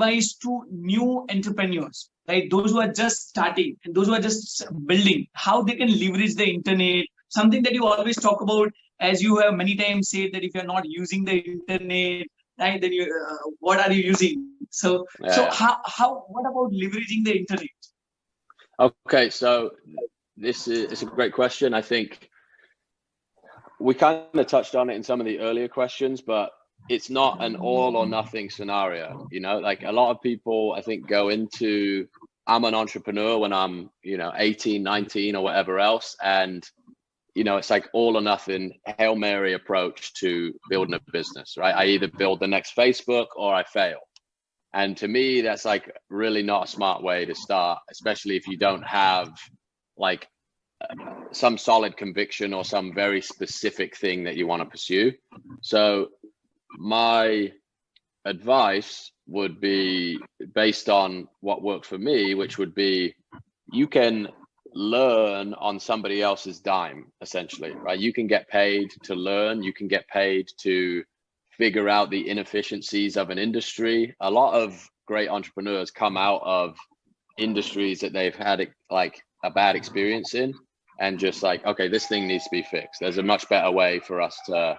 advice to new entrepreneurs, right? Those who are just starting and those who are just building, how they can leverage the internet, something that you always talk about, as you have many times said that if you're not using the internet, right, then you, what are you using? So what about leveraging the internet? Okay, so it's a great question. I think we kind of touched on it in some of the earlier questions, but it's not an all or nothing scenario. You know, like a lot of people, I think, go into, I'm an entrepreneur when I'm, 18, 19 or whatever else. And, it's like all or nothing, Hail Mary approach to building a business, right? I either build the next Facebook or I fail. And to me, that's like really not a smart way to start, especially if you don't have like some solid conviction or some very specific thing that you want to pursue. So my advice would be based on what worked for me, which would be you can learn on somebody else's dime, essentially, right? You can get paid to learn, you can get paid to figure out the inefficiencies of an industry. A lot of great entrepreneurs come out of industries that they've had like a bad experience in, and just like, okay, this thing needs to be fixed. There's a much better way for us to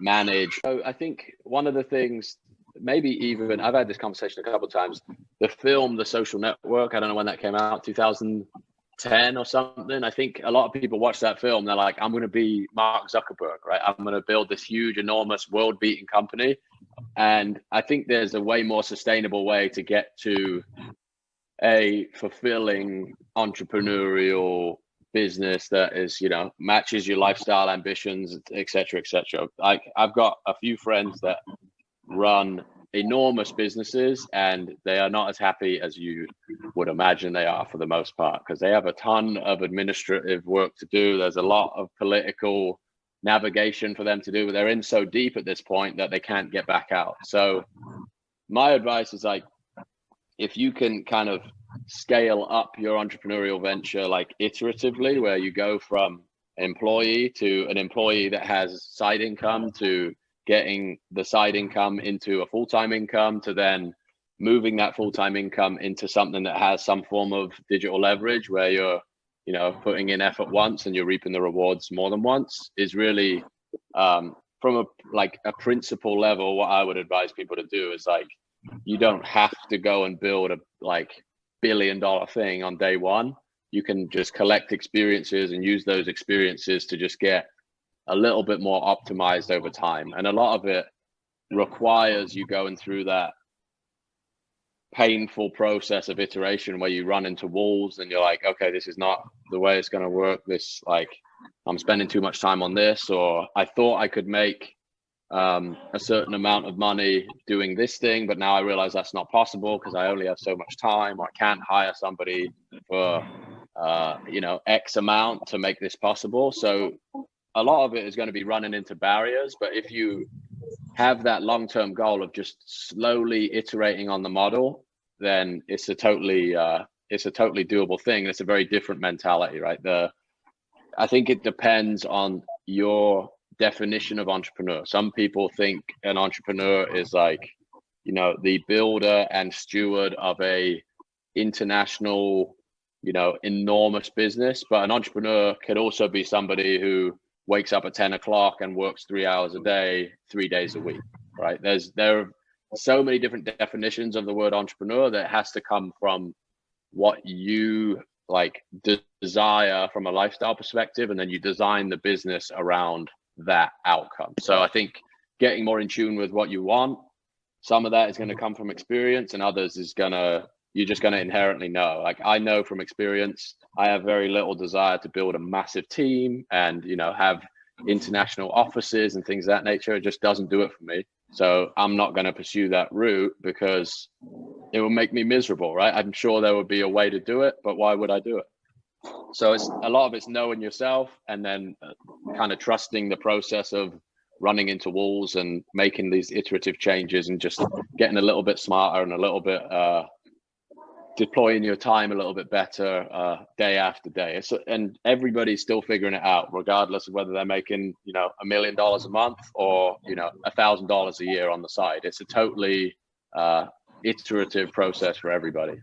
manage. So I think one of the things, maybe even, I've had this conversation a couple of times, the film The Social Network, I don't know when that came out, 2010 or something. I think a lot of people watch that film, they're like, I'm going to be Mark Zuckerberg, right? I'm going to build this huge, enormous, world-beating company. And I think there's a way more sustainable way to get to a fulfilling entrepreneurial business that is, matches your lifestyle ambitions, et cetera, et cetera. Like I've got a few friends that run enormous businesses and they are not as happy as you would imagine they are for the most part, because they have a ton of administrative work to do. There's a lot of political navigation for them to do, but they're in so deep at this point that they can't get back out. So my advice is like, if you can kind of scale up your entrepreneurial venture like iteratively, where you go from employee to an employee that has side income, to getting the side income into a full-time income, to then moving that full-time income into something that has some form of digital leverage where you're, putting in effort once and you're reaping the rewards more than once, is really from a principle level, what I would advise people to do is like, you don't have to go and build a billion-dollar thing on day one. You can just collect experiences and use those experiences to just get a little bit more optimized over time. And a lot of it requires you going through that painful process of iteration where you run into walls and you're like, okay, this is not the way it's going to work. This, like, I'm spending too much time on this, or I thought I could make a certain amount of money doing this thing, but now I realize that's not possible because I only have so much time, or I can't hire somebody for X amount to make this possible. So a lot of it is going to be running into barriers, but if you have that long-term goal of just slowly iterating on the model, then it's a totally doable thing. It's a very different mentality, right? I think it depends on your definition of entrepreneur. Some people think an entrepreneur is like, the builder and steward of a international, enormous business. But an entrepreneur could also be somebody who wakes up at 10 o'clock and works 3 hours a day, 3 days a week, right? There are so many different definitions of the word entrepreneur that has to come from what you like desire from a lifestyle perspective, and then you design the business around that outcome. So I think getting more in tune with what you want, some of that is going to come from experience, and others is you're just going to inherently know. Like I know from experience, I have very little desire to build a massive team and, have international offices and things of that nature. It just doesn't do it for me. So I'm not going to pursue that route because it will make me miserable, right? I'm sure there would be a way to do it, but why would I do it? So a lot of it's knowing yourself, and then kind of trusting the process of running into walls and making these iterative changes and just getting a little bit smarter and a little bit deploying your time a little bit better day after day. And everybody's still figuring it out, regardless of whether they're making, $1 million a month or, $1,000 a year on the side. It's a totally iterative process for everybody.